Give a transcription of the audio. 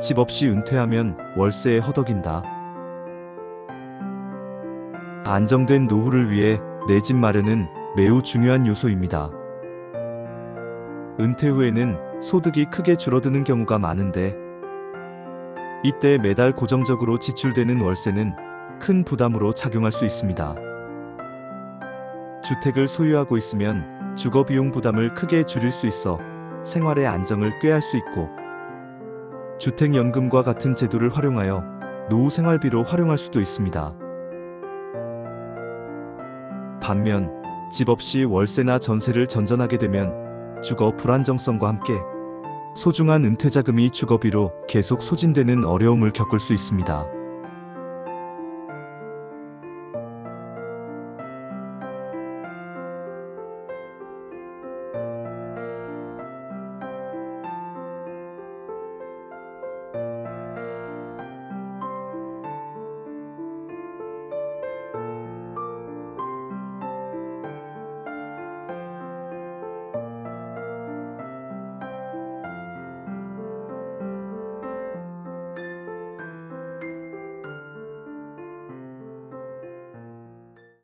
집 없이 은퇴하면 월세에 허덕인다. 안정된 노후를 위해 내 집 마련은 매우 중요한 요소입니다. 은퇴 후에는 소득이 크게 줄어드는 경우가 많은데, 이때 매달 고정적으로 지출되는 월세는 큰 부담으로 작용할 수 있습니다. 주택을 소유하고 있으면 주거 비용 부담을 크게 줄일 수 있어 생활의 안정을 꾀할 수 있고, 주택연금과 같은 제도를 활용하여 노후 생활비로 활용할 수도 있습니다. 반면 집 없이 월세나 전세를 전전하게 되면 주거 불안정성과 함께 소중한 은퇴자금이 주거비로 계속 소진되는 어려움을 겪을 수 있습니다.